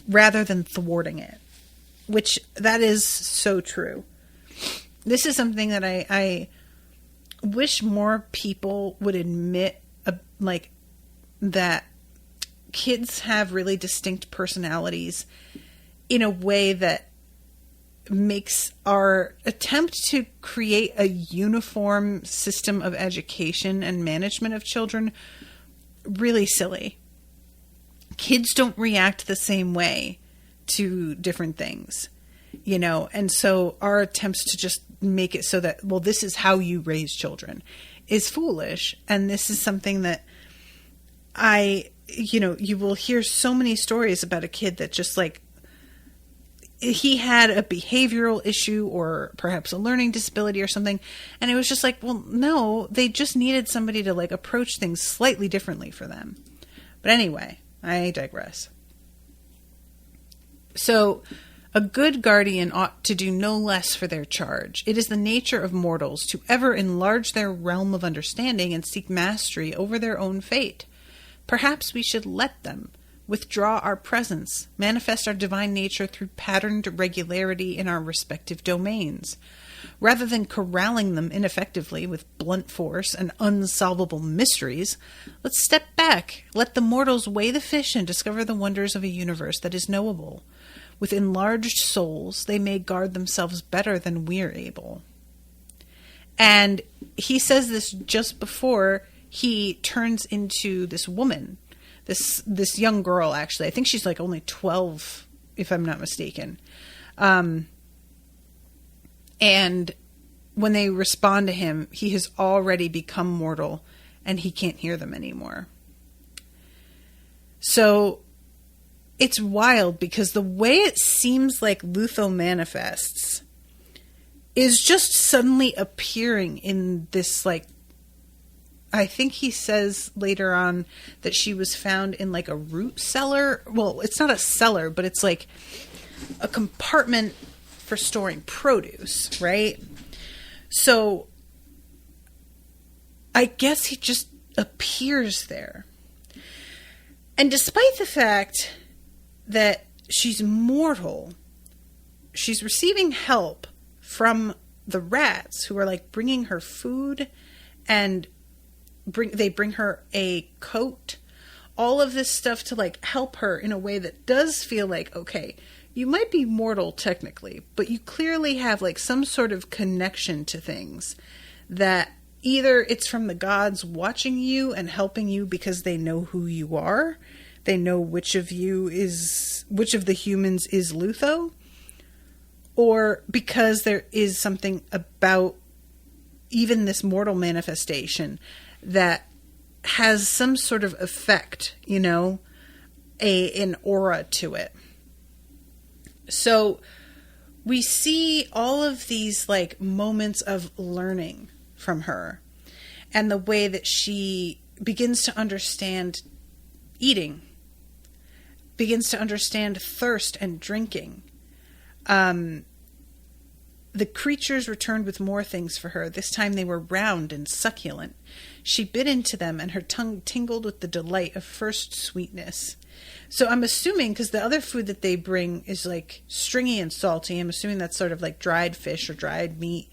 rather than thwarting it, which that is so true. This is something that I wish more people would admit, that kids have really distinct personalities in a way that makes our attempt to create a uniform system of education and management of children really silly. Kids don't react the same way to different things, and so our attempts to just make it so that, this is how you raise children is foolish. And this is something that you will hear so many stories about a kid that just he had a behavioral issue or perhaps a learning disability or something. And it was just no, they just needed somebody to approach things slightly differently for them. But anyway, I digress. So a good guardian ought to do no less for their charge. It is the nature of mortals to ever enlarge their realm of understanding and seek mastery over their own fate. Perhaps we should let them withdraw our presence, manifest our divine nature through patterned regularity in our respective domains. Rather than corralling them ineffectively with blunt force and unsolvable mysteries, let's step back, let the mortals weigh the fish and discover the wonders of a universe that is knowable. With enlarged souls, they may guard themselves better than we're able. And he says this just before he turns into this woman. This young girl, actually. I think she's only 12, if I'm not mistaken. And when they respond to him, he has already become mortal and he can't hear them anymore. So it's wild because the way it seems like Lutho manifests is just suddenly appearing in this I think he says later on that she was found in a root cellar. Well, it's not a cellar, but it's a compartment for storing produce, right? So I guess he just appears there. And despite the fact that she's mortal, she's receiving help from the rats who are like bringing her food, and they bring her a coat, all of this stuff to like help her in a way that does feel like, okay, you might be mortal technically, but you clearly have like some sort of connection to things, that either it's from the gods watching you and helping you because they know who you are, they know which of the humans is Lutho, or because there is something about even this mortal manifestation that has some sort of effect, you know, an aura to it. So we see all of these like moments of learning from her, and the way that she begins to understand eating, begins to understand thirst and drinking. The creatures returned with more things for her. This time they were round and succulent. She bit into them, and her tongue tingled with the delight of first sweetness. So I'm assuming, because the other food that they bring is like stringy and salty, I'm assuming that's sort of like dried fish or dried meat.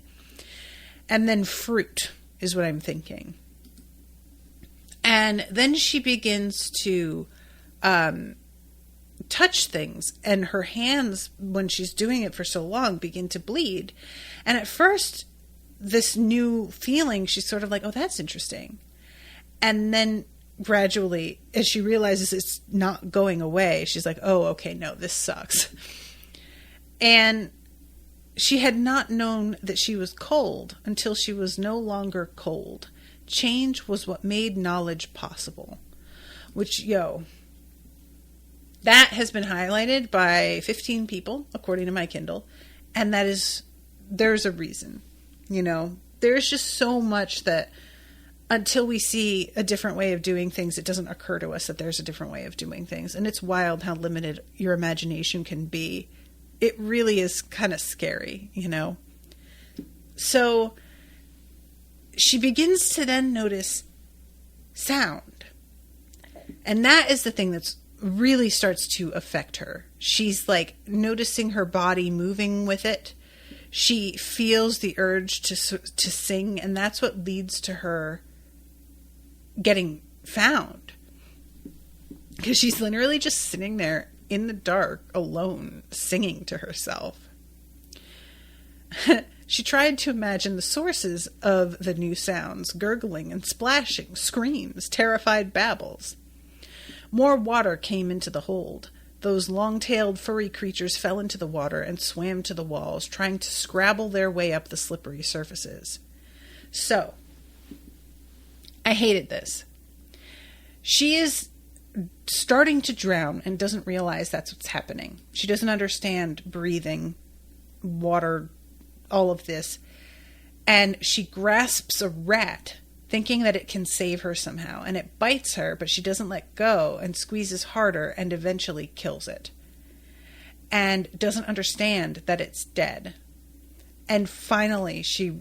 And then fruit is what I'm thinking. And then she begins to touch things, and her hands, when she's doing it for so long, begin to bleed. And at first, this new feeling, she's sort of like, oh, that's interesting. And then gradually, as she realizes it's not going away, she's like, oh, okay, no, this sucks. And she had not known that she was cold until she was no longer cold. Change was what made knowledge possible. Which, that has been highlighted by 15 people, according to my Kindle. And there's a reason, There's just so much that until we see a different way of doing things, it doesn't occur to us that there's a different way of doing things. And it's wild how limited your imagination can be. It really is kind of scary, So she begins to then notice sound. And that is the thing that's really starts to affect her. She's like noticing her body moving with it. She feels the urge to sing, and that's what leads to her getting found. Because she's literally just sitting there in the dark, alone, singing to herself. She tried to imagine the sources of the new sounds, gurgling and splashing, screams, terrified babbles. More water came into the hold. Those long-tailed, furry creatures fell into the water and swam to the walls, trying to scrabble their way up the slippery surfaces. So, I hated this. She is starting to drown and doesn't realize that's what's happening. She doesn't understand breathing, water, all of this. And she grasps a rat, thinking that it can save her somehow. And it bites her, but she doesn't let go and squeezes harder and eventually kills it. And doesn't understand that it's dead. And finally, she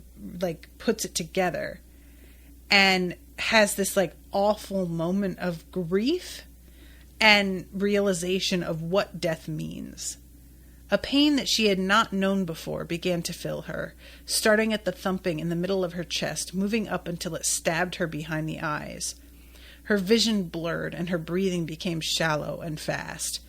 puts it together and has this awful moment of grief and realization of what death means. A pain that she had not known before began to fill her, starting at the thumping in the middle of her chest, moving up until it stabbed her behind the eyes. Her vision blurred and her breathing became shallow and fast.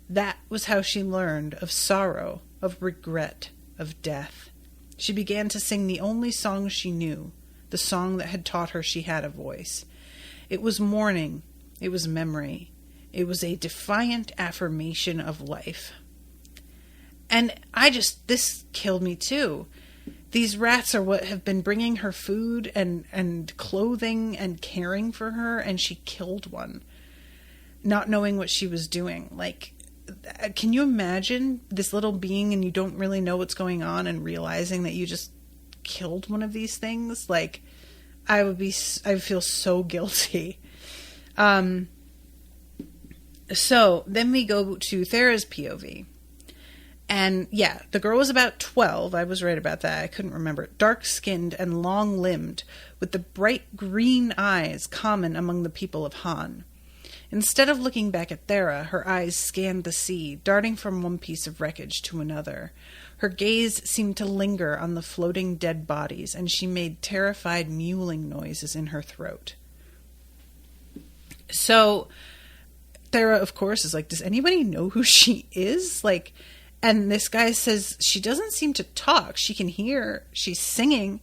That was how she learned of sorrow, of regret, of death. She began to sing the only song she knew, the song that had taught her she had a voice. It was mourning. It was memory. It was a defiant affirmation of life. And this killed me too. These rats are what have been bringing her food and clothing and caring for her, and she killed one, not knowing what she was doing. Can you imagine this little being and you don't really know what's going on and realizing that you just killed one of these things? I would feel so guilty. So then we go to Thera's POV. And yeah, the girl was about 12. I was right about that. I couldn't remember. Dark-skinned and long-limbed, with the bright green eyes common among the people of Han. Instead of looking back at Dara, her eyes scanned the sea, darting from one piece of wreckage to another. Her gaze seemed to linger on the floating dead bodies, and she made terrified mewling noises in her throat. So Dara, of course, is like, does anybody know who she is? Like, and this guy says she doesn't seem to talk. She can hear, she's singing,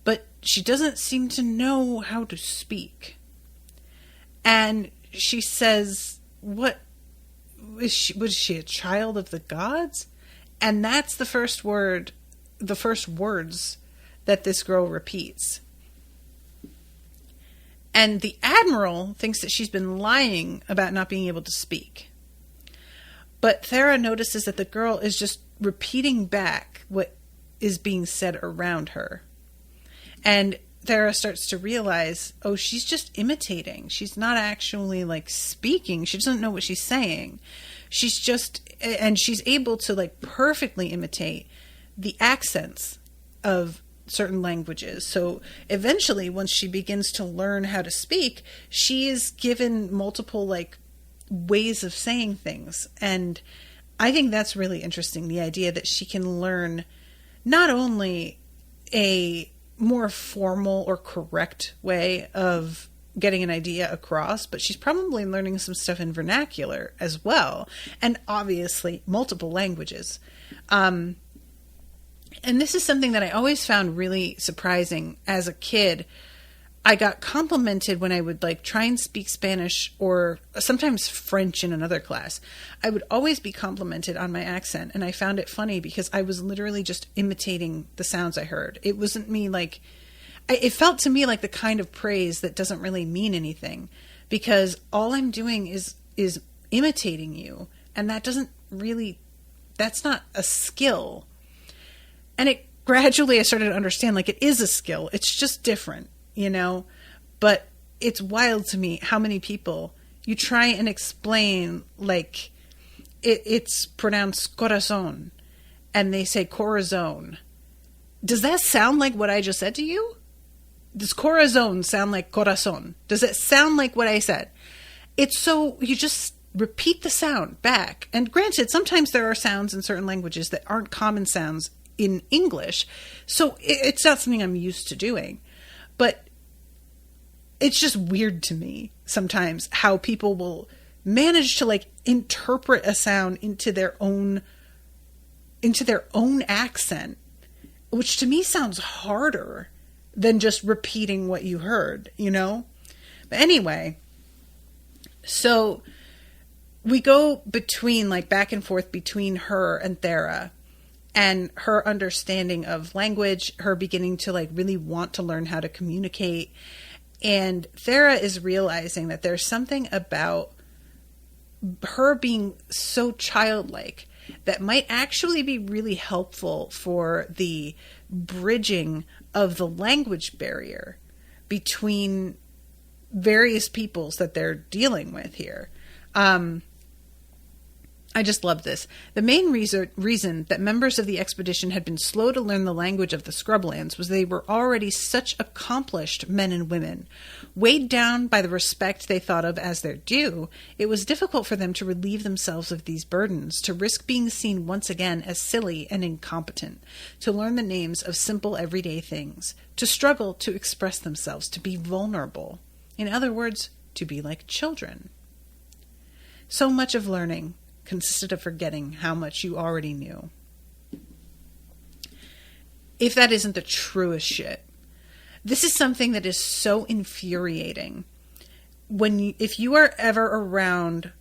but she doesn't seem to know how to speak. And she says, what, was she a child of the gods? And that's the first words that this girl repeats. And the Admiral thinks that she's been lying about not being able to speak. But Thera notices that the girl is just repeating back what is being said around her. And Thera starts to realize, oh, she's just imitating. She's not actually, like, speaking. She doesn't know what she's saying. She's just, and she's able to, like, perfectly imitate the accents of certain languages. So eventually, once she begins to learn how to speak, she is given multiple, like, ways of saying things. And I think that's really interesting, the idea that she can learn not only a more formal or correct way of getting an idea across, but she's probably learning some stuff in vernacular as well, and obviously multiple languages. And this is something that I always found really surprising as a kid. I got complimented when I would, like, try and speak Spanish or sometimes French in another class. I would always be complimented on my accent, and I found it funny because I was literally just imitating the sounds I heard. It wasn't me, like, it felt to me like the kind of praise that doesn't really mean anything, because all I'm doing is imitating you, and that doesn't really, that's not a skill. And it gradually I started to understand, like, it is a skill. It's just different. You know, but it's wild to me how many people you try and explain, like, it's pronounced corazon and they say corazon. Does that sound like what I just said to you? Does corazon sound like corazon? Does it sound like what I said? It's so, you just repeat the sound back. And granted, sometimes there are sounds in certain languages that aren't common sounds in English. So it's not something I'm used to doing. But it's just weird to me sometimes how people will manage to, like, interpret a sound into their own accent, which to me sounds harder than just repeating what you heard, you know? But anyway, so we go between, like, back and forth between her and Thera. And her understanding of language, her beginning to, like, really want to learn how to communicate. And Thera is realizing that there's something about her being so childlike that might actually be really helpful for the bridging of the language barrier between various peoples that they're dealing with here. I just love this. The main reason that members of the expedition had been slow to learn the language of the Scrublands was they were already such accomplished men and women. Weighed down by the respect they thought of as their due, it was difficult for them to relieve themselves of these burdens, to risk being seen once again as silly and incompetent, to learn the names of simple everyday things, to struggle to express themselves, to be vulnerable. In other words, to be like children. So much of learning consisted of forgetting how much you already knew. If that isn't the truest shit. This is something that is so infuriating. If you are ever around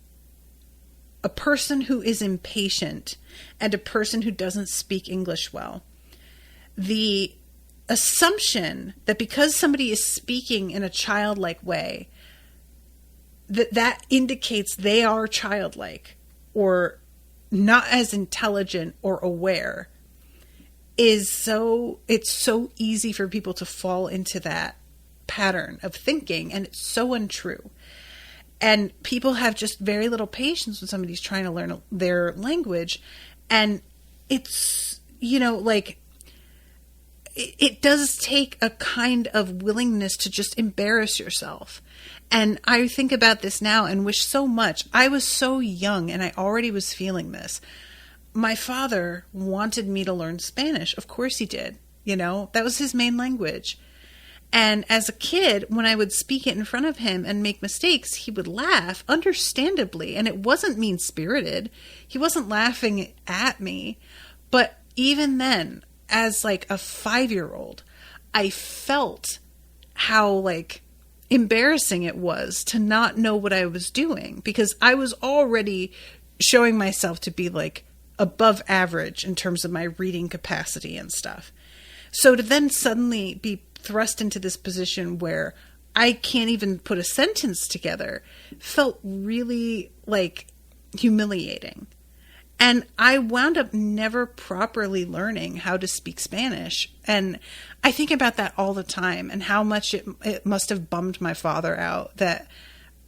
a person who is impatient and a person who doesn't speak English well, the assumption that because somebody is speaking in a childlike way, that indicates they are childlike or not as intelligent or aware it's so easy for people to fall into that pattern of thinking, and it's so untrue. And people have just very little patience when somebody's trying to learn their language, And it's, like, it does take a kind of willingness to just embarrass yourself. And I think about this now and wish so much. I was so young and I already was feeling this. My father wanted me to learn Spanish. Of course he did. That was his main language. And as a kid, when I would speak it in front of him and make mistakes, he would laugh, understandably. And it wasn't mean-spirited. He wasn't laughing at me. But even then, as like a 5-year-old, I felt how like embarrassing it was to not know what I was doing, because I was already showing myself to be like above average in terms of my reading capacity and stuff. So to then suddenly be thrust into this position where I can't even put a sentence together felt really like humiliating. And I wound up never properly learning how to speak Spanish. And I think about that all the time and how much it must have bummed my father out that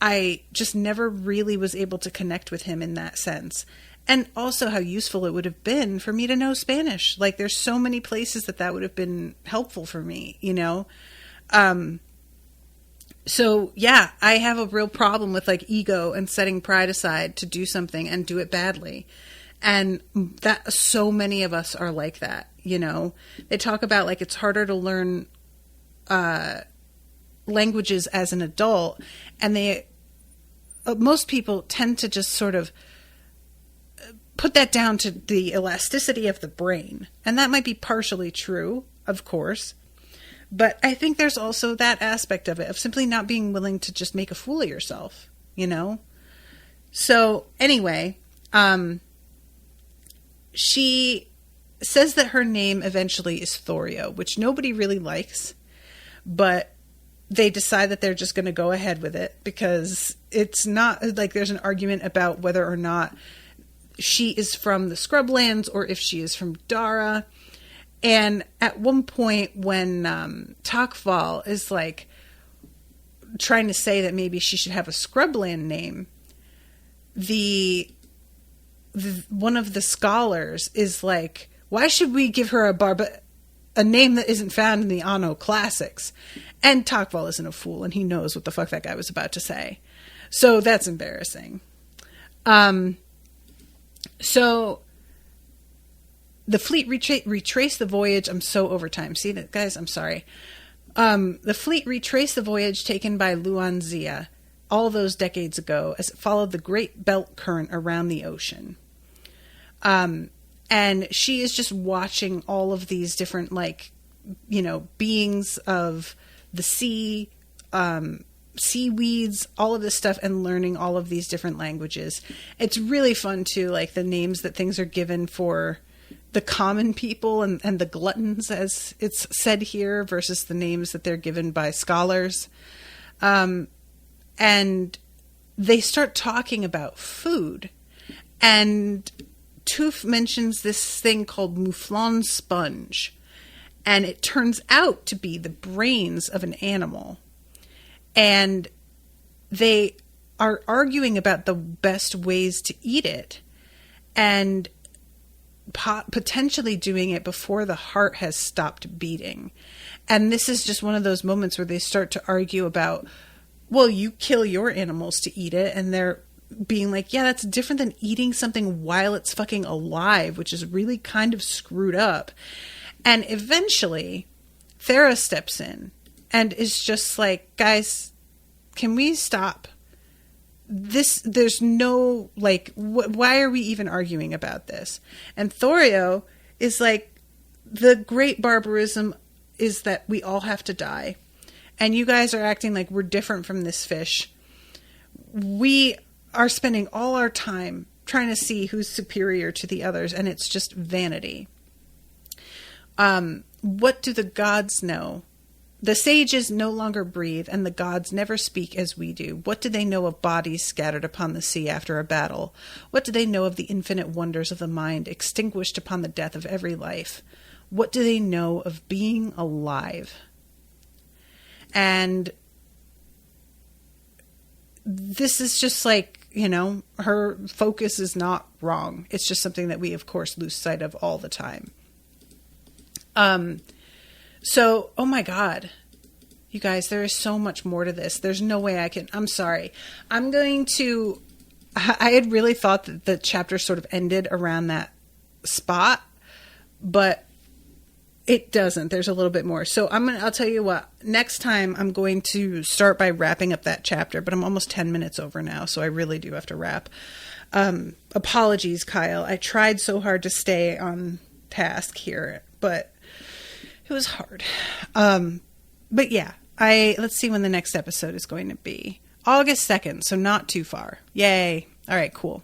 I just never really was able to connect with him in that sense. And also how useful it would have been for me to know Spanish. Like, there's so many places that would have been helpful for me, So yeah, I have a real problem with like ego and setting pride aside to do something and do it badly. And that so many of us are like that, They talk about like it's harder to learn languages as an adult, and most people tend to just sort of put that down to the elasticity of the brain. And that might be partially true, of course. But I think there's also that aspect of it, of simply not being willing to just make a fool of yourself, So anyway, she says that her name eventually is Thorio, which nobody really likes, but they decide that they're just going to go ahead with it because it's not like there's an argument about whether or not she is from the Scrublands or if she is from Dara. And at one point when Takval is like trying to say that maybe she should have a Scrubland name, one of the scholars is like, why should we give her a name that isn't found in the Anno classics? And Takval isn't a fool, and he knows what the fuck that guy was about to say. So that's embarrassing. So the fleet retraced the voyage. I'm so over time. See that, guys? I'm sorry. The fleet retraced the voyage taken by Luanzia all those decades ago as it followed the Great Belt Current around the ocean. And she is just watching all of these different, beings of the sea, seaweeds, all of this stuff, and learning all of these different languages. It's really fun too, like the names that things are given for the common people and the gluttons, as it's said here, versus the names that they're given by scholars. And they start talking about food. And Toof mentions this thing called mouflon sponge. And it turns out to be the brains of an animal. And they are arguing about the best ways to eat it. And potentially doing it before the heart has stopped beating. And this is just one of those moments where they start to argue about, well, you kill your animals to eat it. And they're being like, yeah, that's different than eating something while it's fucking alive, which is really kind of screwed up. And eventually, Thera steps in and is just like, guys, can we stop? There's no, why are we even arguing about this? And Thorio is like, the great barbarism is that we all have to die. And you guys are acting like we're different from this fish. We are spending all our time trying to see who's superior to the others, and it's just vanity. What do the gods know? The sages no longer breathe, and the gods never speak as we do. What do they know of bodies scattered upon the sea after a battle? What do they know of the infinite wonders of the mind, extinguished upon the death of every life? What do they know of being alive? And this is just like, you know, her focus is not wrong. It's just something that we, of course, lose sight of all the time. So, oh my God, you guys, there is so much more to this. There's no way I'm sorry. I had really thought that the chapter sort of ended around that spot, but it doesn't. There's a little bit more. So I'll tell you what, next time I'm going to start by wrapping up that chapter, but I'm almost 10 minutes over now. So I really do have to wrap. Apologies, Kyle. I tried so hard to stay on task here, but it was hard. But yeah, let's see when the next episode is going to be. August 2nd. So not too far. Yay. All right, cool.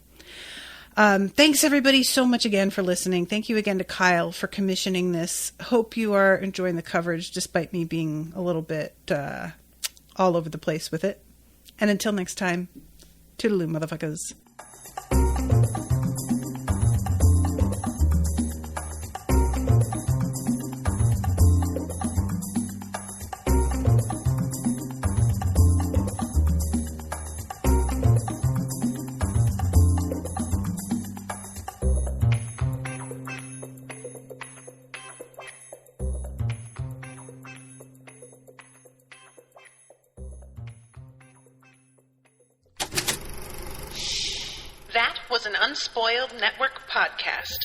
Thanks everybody so much again for listening. Thank you again to Kyle for commissioning this. Hope you are enjoying the coverage despite me being a little bit all over the place with it. And until next time, toodaloo, motherfuckers. That was an Unspoiled Network podcast.